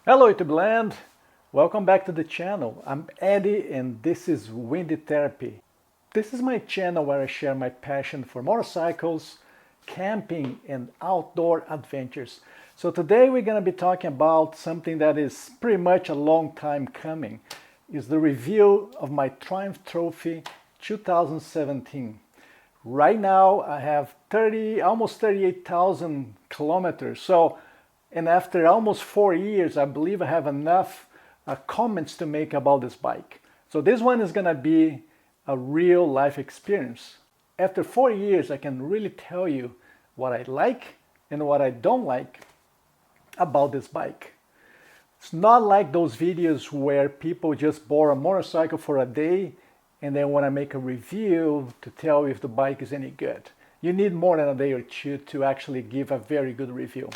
Hello YouTube land, welcome back to the channel. I'm Eddie and this is Windy Therapy. This is my channel where I share my passion for motorcycles, camping and outdoor adventures. So today we're going to be talking about something that is pretty much a long time coming. It's the review of my Triumph Trophy 2017. Right now I have almost 38,000 kilometers. And after almost 4 years, I believe I have enough comments to make about this bike. So this one is gonna be a real life experience. After 4 years, I can really tell you what I like and what I don't like about this bike. It's not like those videos where people just borrow a motorcycle for a day and then want to make a review to tell if the bike is any good. You need more than a day or two to actually give a very good review.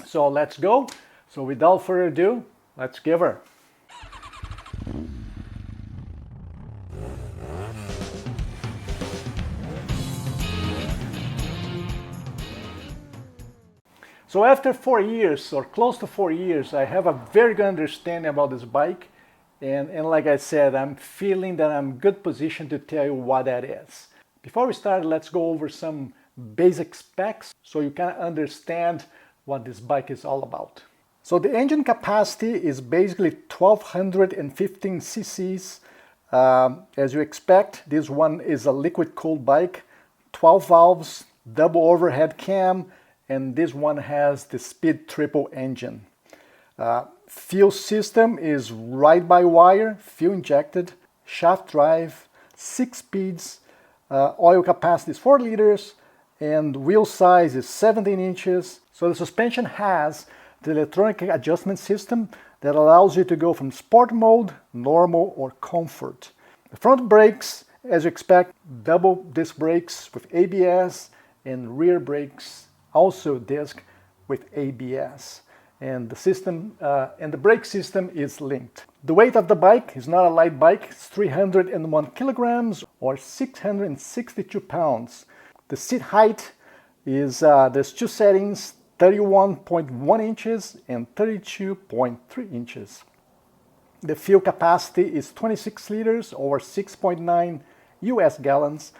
So let's go. So without further ado, let's give her. So after 4 years or close to 4 years, I have a very good understanding about this bike. And like I said, I'm feeling that I'm in good position to tell you what that is. Before we start, let's go over some basic specs so you can understand what this bike is all about. So the engine capacity is basically 1215 cc's. As you expect, this one is a liquid cooled bike, 12 valves, double overhead cam, and this one has the speed triple engine. Fuel system is ride-by-wire, fuel injected, shaft drive, 6 speeds, oil capacity is 4 liters, and wheel size is 17 inches. So the suspension has the electronic adjustment system that allows you to go from sport mode, normal, or comfort. The front brakes, as you expect, double disc brakes with ABS, and rear brakes also disc with ABS. And the system and the brake system is linked. The weight of the bike is not a light bike. It's 301 kilograms or 662 pounds. The seat height is, there's two settings, 31.1 inches and 32.3 inches. The fuel capacity is 26 liters or 6.9 US gallons,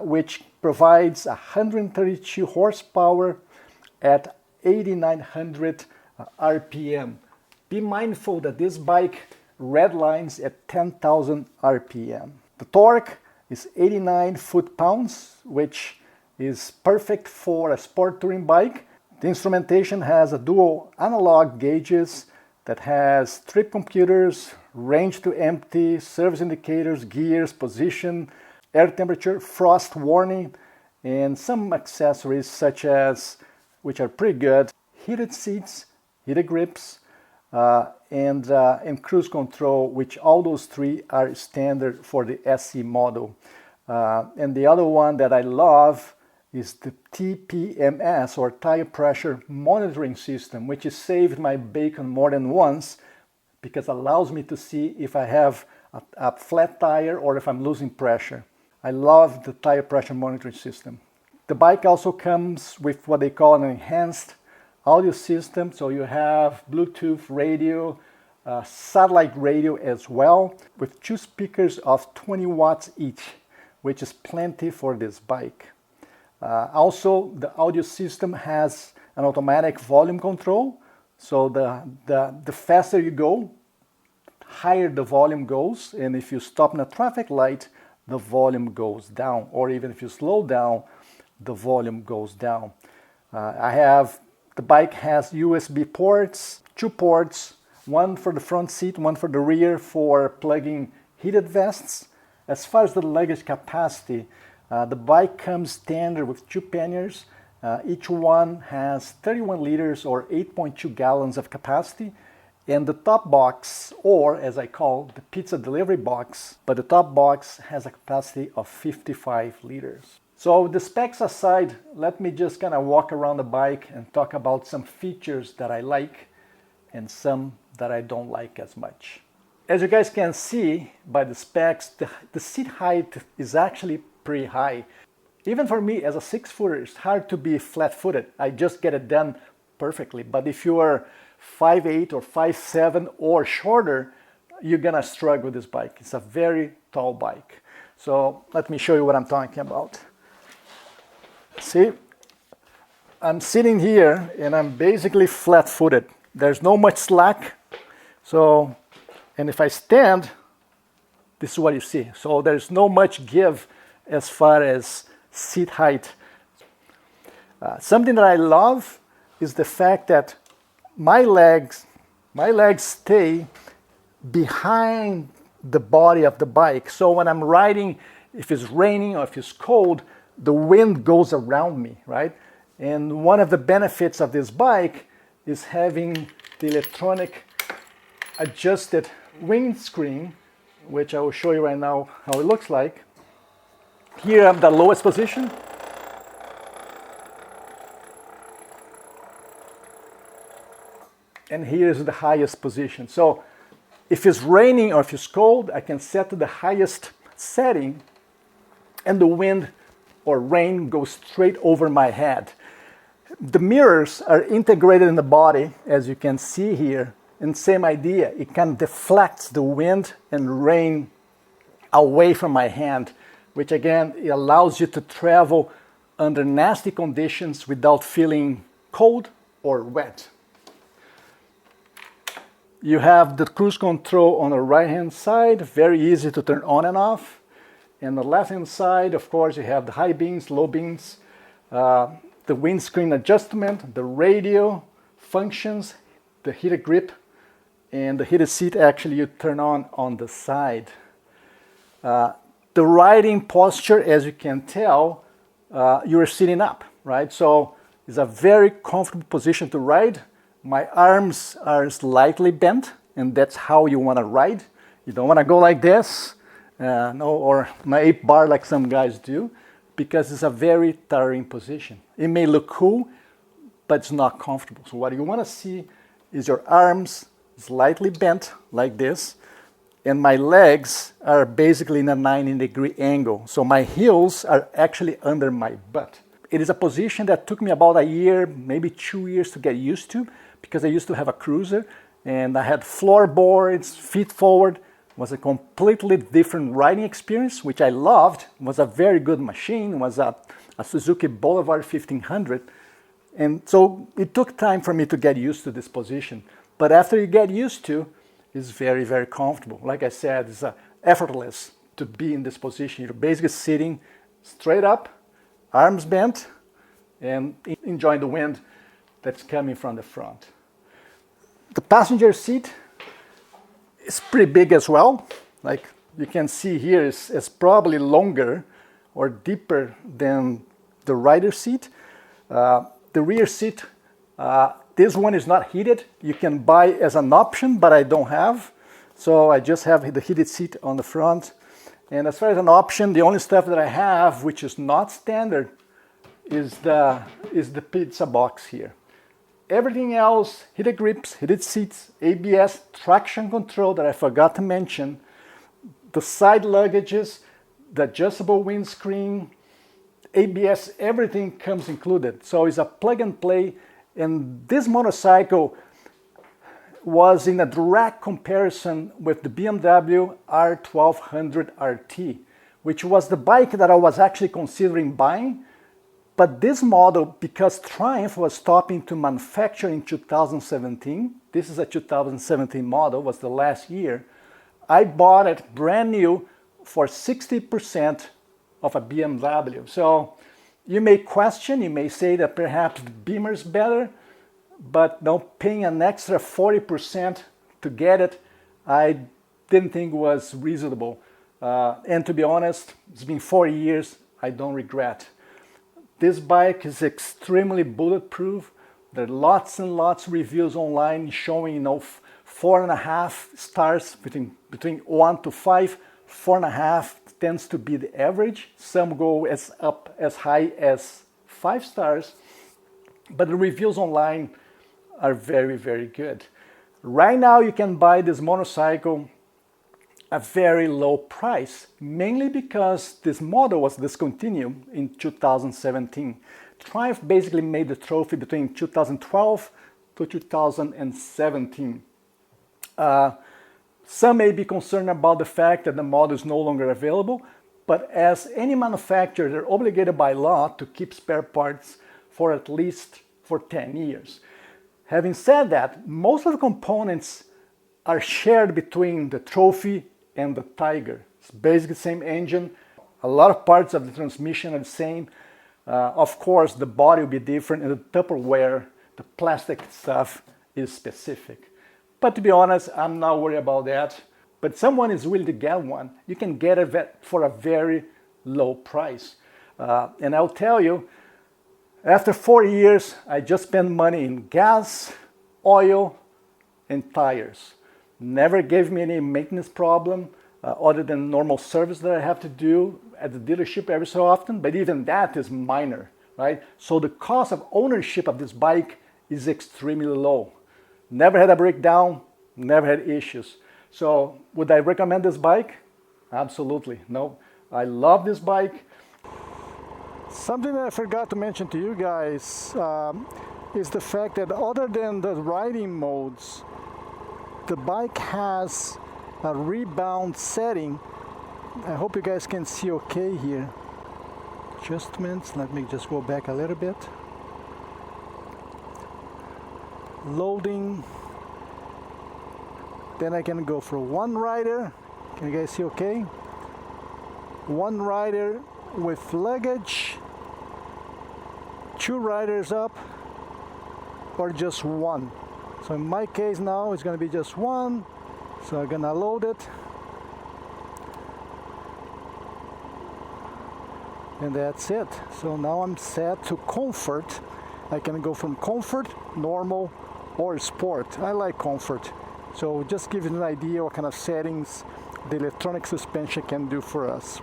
which provides 132 horsepower at 8,900 RPM. Be mindful that this bike redlines at 10,000 RPM. The torque is 89 foot-pounds, which is perfect for a sport touring bike. The instrumentation has a dual analog gauges that has trip computers, range to empty, service indicators, gears, position, air temperature, frost warning, and some accessories such as, which are pretty good, heated seats, heated grips, and cruise control, which all those three are standard for the SE model. And the other one that I love is the TPMS, or tire pressure monitoring system, which has saved my bacon more than once because it allows me to see if I have a flat tire or if I'm losing pressure. I love the tire pressure monitoring system. The bike also comes with what they call an enhanced audio system, so you have Bluetooth radio, satellite radio as well, with 2 speakers of 20 watts each, which is plenty for this bike. Also, the audio system has an automatic volume control, so the faster you go, higher the volume goes, and if you stop in a traffic light, the volume goes down, or even if you slow down, the volume goes down. The bike has USB ports, 2 ports, one for the front seat, one for the rear for plugging heated vests. As far as the luggage capacity, the bike comes standard with 2 panniers. Each one has 31 liters or 8.2 gallons of capacity. And the top box, or as I call the pizza delivery box, but the top box has a capacity of 55 liters. So the specs aside, let me just kind of walk around the bike and talk about some features that I like and some that I don't like as much. As you guys can see by the specs, the seat height is actually pretty high. Even for me as a 6-footer, it's hard to be flat-footed. I just get it done perfectly. But if you are 5'8" or 5'7" or shorter, you're gonna struggle with this bike. It's a very tall bike. So let me show you what I'm talking about. See, I'm sitting here and I'm basically flat-footed. There's no much slack. So, and if I stand, this is what you see. So there's no much give as far as seat height. Something that I love is the fact that my legs stay behind the body of the bike. So when I'm riding, if it's raining or if it's cold, the wind goes around me, right? And one of the benefits of this bike is having the electronic adjusted windscreen, which I will show you right now how it looks like. Here I'm the lowest position. And here is the highest position. So if it's raining or if it's cold, I can set to the highest setting and the wind or rain goes straight over my head. The mirrors are integrated in the body, as you can see here, and same idea. It can deflect the wind and rain away from my hand, which again, it allows you to travel under nasty conditions without feeling cold or wet. You have the cruise control on the right-hand side, very easy to turn on and off. And the left-hand side, of course, you have the high beams, low beams, the windscreen adjustment, the radio functions, the heated grip, and the heated seat actually you turn on the side. The riding posture, as you can tell, you're sitting up, right? So it's a very comfortable position to ride. My arms are slightly bent, and that's how you want to ride. You don't want to go like this, or my 8-bar like some guys do, because it's a very tiring position. It may look cool, but it's not comfortable. So what you want to see is your arms slightly bent like this, and my legs are basically in a 90-degree angle. So my heels are actually under my butt. It is a position that took me about a year, maybe 2 years to get used to, because I used to have a cruiser and I had floorboards, feet forward. It was a completely different riding experience, which I loved. It was a very good machine. It was a Suzuki Boulevard 1500. And so it took time for me to get used to this position. But after you get used to, it's very, very comfortable. Like I said, it's effortless to be in this position. You're basically sitting straight up, arms bent, and enjoying the wind that's coming from the front. The passenger seat is pretty big as well. Like you can see here, it's probably longer or deeper than the rider seat. The rear seat, this one is not heated. You can buy as an option, but I don't have. So I just have the heated seat on the front. And as far as an option, the only stuff that I have, which is not standard, is the pizza box here. Everything else, heated grips, heated seats, ABS, traction control that I forgot to mention, the side luggages, the adjustable windscreen, ABS, everything comes included. So it's a plug and play, and this motorcycle was in a direct comparison with the BMW R1200 RT, which was the bike that I was actually considering buying. But this model, because Triumph was stopping to manufacture in 2017, this is a 2017 model, was the last year, I bought it brand new for 60% of a BMW. So you may question, you may say that perhaps the Beamer is better, but no, paying an extra 40% to get it, I didn't think was reasonable. And to be honest, it's been 4 years, I don't regret. This bike is extremely bulletproof. There are lots and lots of reviews online showing 4.5 stars, between 1 to 5. 4.5 tends to be the average. Some go as high as 5 stars, but the reviews online are very, very good. Right now you can buy this motorcycle a very low price, mainly because this model was discontinued in 2017. Triumph basically made the trophy between 2012 to 2017. Some may be concerned about the fact that the model is no longer available, but as any manufacturer, they're obligated by law to keep spare parts for at least for 10 years. Having said that, most of the components are shared between the Trophy and the Tiger. It's basically the same engine. A lot of parts of the transmission are the same. Of course, the body will be different, and the Tupperware, the plastic stuff, is specific. But to be honest, I'm not worried about that. But if someone is willing to get one, you can get it for a very low price. And I'll tell you, after 4 years, I just spent money in gas, oil, and tires. Never gave me any maintenance problem other than normal service that I have to do at the dealership every so often, but even that is minor, right? So the cost of ownership of this bike is extremely low. Never had a breakdown, never had issues. So would I recommend this bike? Absolutely. No, I love this bike. Something that I forgot to mention to you guys is the fact that other than the riding modes, the bike has a rebound setting. I hope you guys can see okay here. Just a minute, let me just go back a little bit. Loading. Then I can go for one rider. Can you guys see okay? One rider with luggage, two riders up, or just one. So in my case now it's going to be just one. So I'm going to load it. And that's it. So now I'm set to comfort. I can go from comfort, normal, or sport. I like comfort. So just give you an idea what kind of settings the electronic suspension can do for us.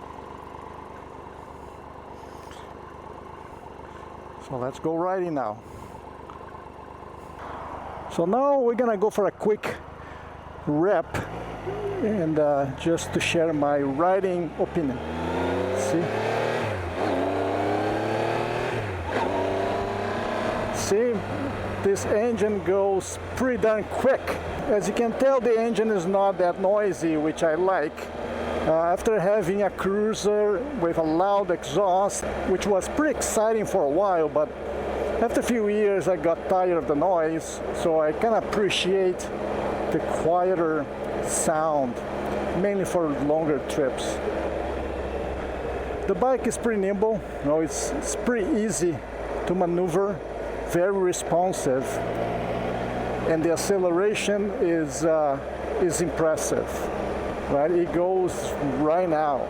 So let's go riding now. So now we're gonna go for a quick rep and just to share my riding opinion. See? See, this engine goes pretty darn quick. As you can tell, the engine is not that noisy, which I like. After having a cruiser with a loud exhaust, which was pretty exciting for a while, but after a few years I got tired of the noise, so I kind of appreciate the quieter sound, mainly for longer trips. The bike is pretty nimble, it's pretty easy to maneuver, very responsive, and the acceleration is impressive. Right, it goes right now.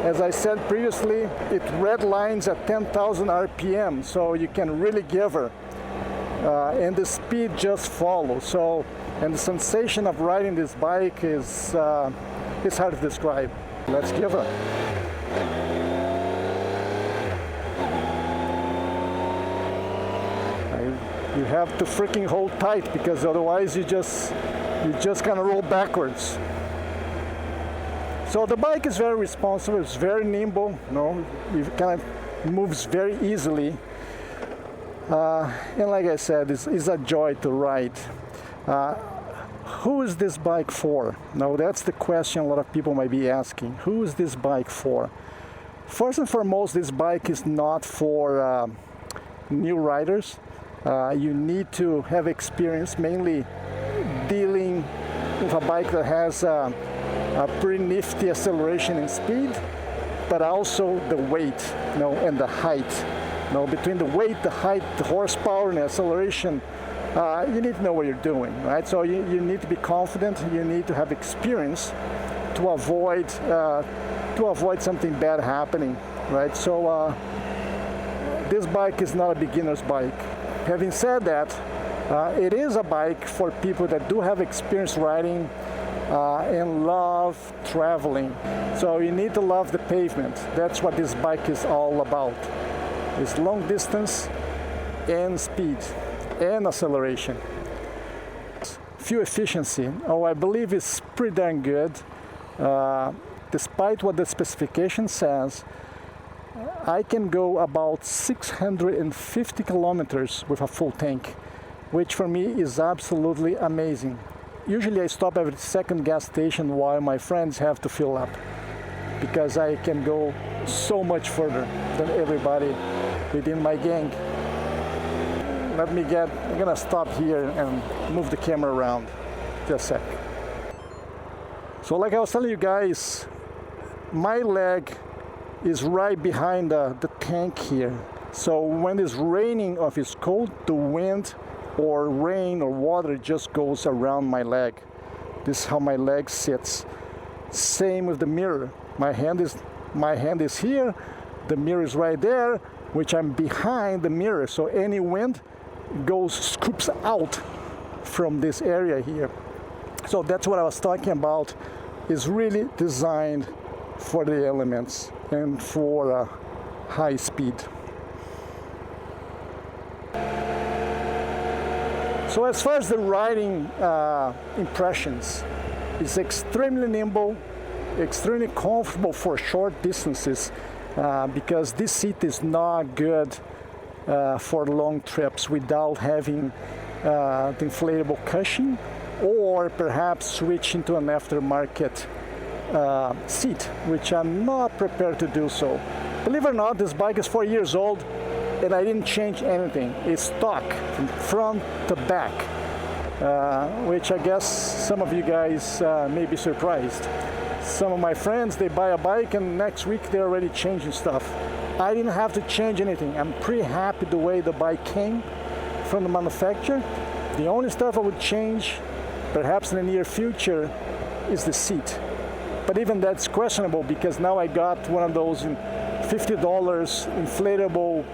As I said previously, it redlines at 10,000 RPM, so you can really give her, and the speed just follows. So, and the sensation of riding this bike is it's hard to describe. Let's give her. You have to freaking hold tight, because otherwise you just kind of roll backwards. So the bike is very responsive, it's very nimble, it kind of moves very easily. And like I said, it's a joy to ride. Who is this bike for? Now that's the question a lot of people might be asking. Who is this bike for? First and foremost, this bike is not for new riders. You need to have experience mainly dealing with a bike that has a pretty nifty acceleration and speed, but also the weight, and the height. Between the weight, the height, the horsepower, and the acceleration, you need to know what you're doing, right? So you need to be confident. You need to have experience to avoid something bad happening, right? So this bike is not a beginner's bike. Having said that, it is a bike for people that do have experience riding and love traveling. So you need to love the pavement. That's what this bike is all about. It's long distance and speed and acceleration. Fuel efficiency, I believe it's pretty darn good. Despite what the specification says, I can go about 650 kilometers with a full tank. which for me is absolutely amazing. Usually I stop every second gas station while my friends have to fill up, because I can go so much further than everybody within my gang. I'm gonna stop here and move the camera around just a sec. So like I was telling you guys, my leg is right behind the tank here. So when it's raining or if it's cold, the wind or rain or water just goes around my leg. This is how my leg sits. Same with the mirror. My hand is here, the mirror is right there, which I'm behind the mirror. So any wind scoops out from this area here. So that's what I was talking about. Is really designed for the elements and for high speed. So as far as the riding impressions, it's extremely nimble, extremely comfortable for short distances, because this seat is not good for long trips without having the inflatable cushion, or perhaps switching to an aftermarket seat, which I'm not prepared to do so. Believe it or not, this bike is 4 years old and I didn't change anything. It's stock from front to back, which I guess some of you guys may be surprised. Some of my friends, they buy a bike and next week they're already changing stuff. I didn't have to change anything. I'm pretty happy the way the bike came from the manufacturer. The only stuff I would change, perhaps in the near future, is the seat. But even that's questionable, because now I got one of those $50 inflatable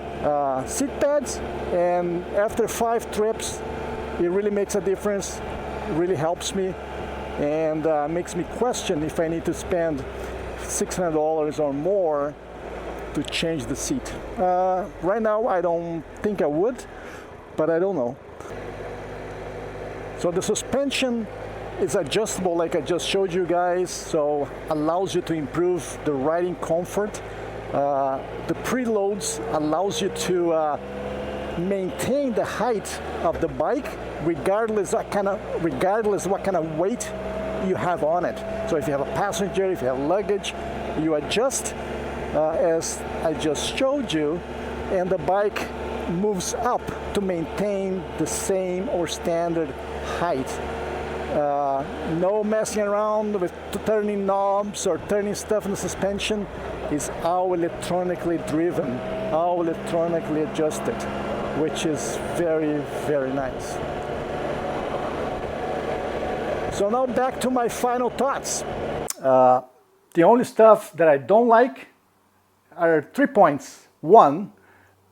seat pads, and after 5 trips, it really makes a difference. It really helps me, and makes me question if I need to spend $600 or more to change the seat. Right now, I don't think I would, but I don't know. So the suspension is adjustable, like I just showed you guys, so allows you to improve the riding comfort. The preloads allows you to maintain the height of the bike regardless what kind of weight you have on it. So if you have a passenger, if you have luggage, you adjust as I just showed you, and the bike moves up to maintain the same or standard height. No messing around with turning knobs or turning stuff in the suspension. It's all electronically driven, all electronically adjusted, which is very, very nice. So now back to my final thoughts. The only stuff that I don't like are 3 points. One,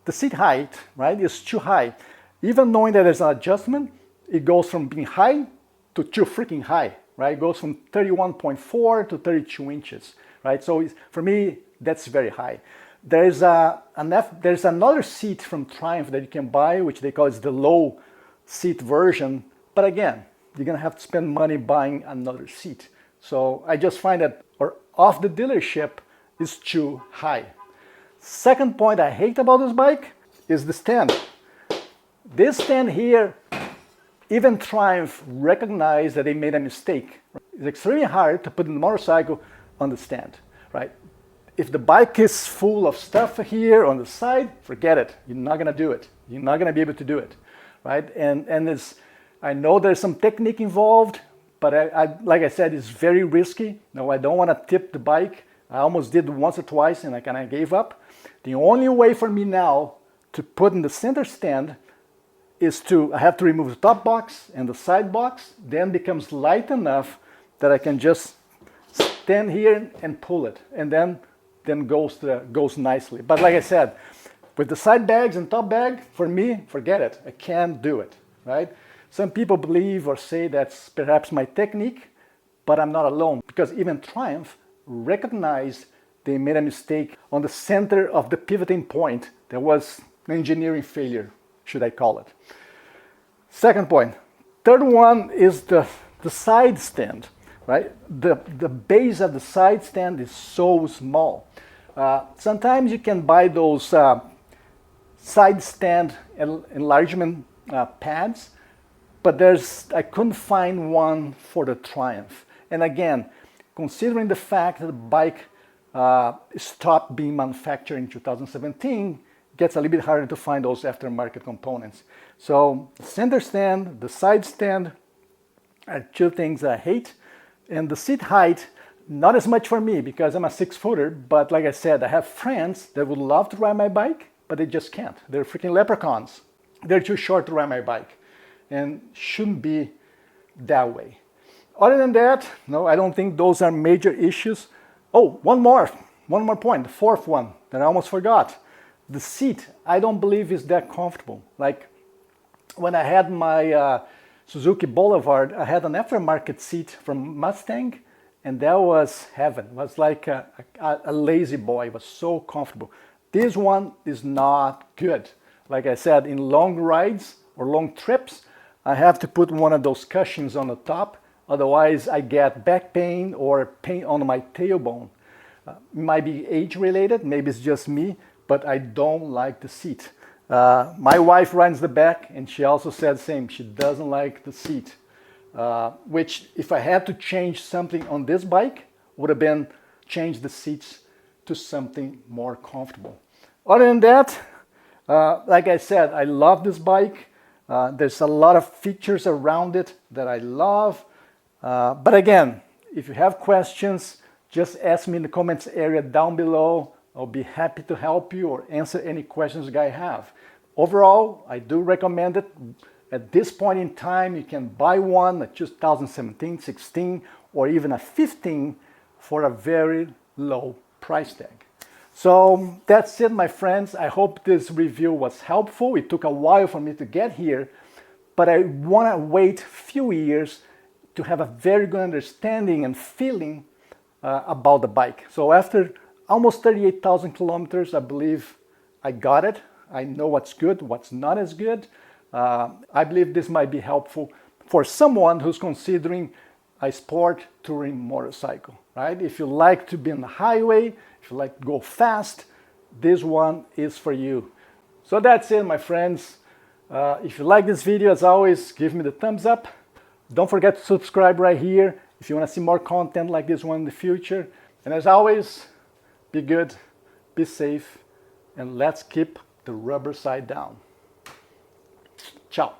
the seat height, right, is too high. Even knowing that there's an adjustment, it goes from being high to too freaking high, right? It goes from 31.4 to 32 inches, right? So for me, that's very high. There's another seat from Triumph that you can buy, which they call the low seat version. But again, you're gonna have to spend money buying another seat. So I just find that off the dealership is too high. Second point I hate about this bike is the stand. This stand here, even Triumph recognized that they made a mistake. It's extremely hard to put the motorcycle on the stand, right? If the bike is full of stuff here on the side, forget it. You're not gonna do it. You're not gonna be able to do it, right? And I know there's some technique involved, but like I said, it's very risky. No, I don't wanna tip the bike. I almost did once or twice and I kind of gave up. The only way for me now to put in the center stand is I have to remove the top box and the side box, then becomes light enough that I can just stand here and pull it, and then goes nicely. But like I said, with the side bags and top bag, for me, forget it. I can't do it, right? Some people believe or say that's perhaps my technique, but I'm not alone, because even Triumph recognized they made a mistake on the center of the pivoting point. There was an engineering failure, should I call it. Second point. Third one is the side stand, right? The base of the side stand is so small. Sometimes you can buy those side stand enlargement pads, but I couldn't find one for the Triumph. And again, considering the fact that the bike stopped being manufactured in 2017, it gets a little bit harder to find those aftermarket components. So the center stand, the side stand are two things I hate. And the seat height, not as much for me because I'm a 6-footer, but like I said, I have friends that would love to ride my bike, but they just can't. They're freaking leprechauns. They're too short to ride my bike and shouldn't be that way. Other than that, no, I don't think those are major issues. Oh, one more point, the fourth one that I almost forgot. The seat, I don't believe is that comfortable. Like when I had my Suzuki Boulevard, I had an aftermarket seat from Mustang, and that was heaven. It was like a lazy boy. It was so comfortable. This one is not good. Like I said, in long rides or long trips, I have to put one of those cushions on the top. Otherwise, I get back pain or pain on my tailbone. It might be age related, maybe it's just me, but I don't like the seat. My wife rides the back, and she also said the same. She doesn't like the seat, which if I had to change something on this bike, would have been change the seats to something more comfortable. Other than that, like I said, I love this bike. There's a lot of features around it that I love. But again, if you have questions, just ask me in the comments area down below. I'll be happy to help you or answer any questions you guys have. Overall, I do recommend it. At this point in time, you can buy one, a 2017, 16, or even a 15 for a very low price tag. So that's it, my friends. I hope this review was helpful. It took a while for me to get here, but I want to wait a few years to have a very good understanding and feeling about the bike. So after almost 38,000 kilometers, I believe I got it. I know what's good, what's not as good. I believe this might be helpful for someone who's considering a sport touring motorcycle, right? If you like to be on the highway, if you like to go fast, this one is for you. So that's it, my friends. If you like this video, as always, give me the thumbs up. Don't forget to subscribe right here if you want to see more content like this one in the future. And as always, be good, be safe, and let's keep the rubber side down. Ciao.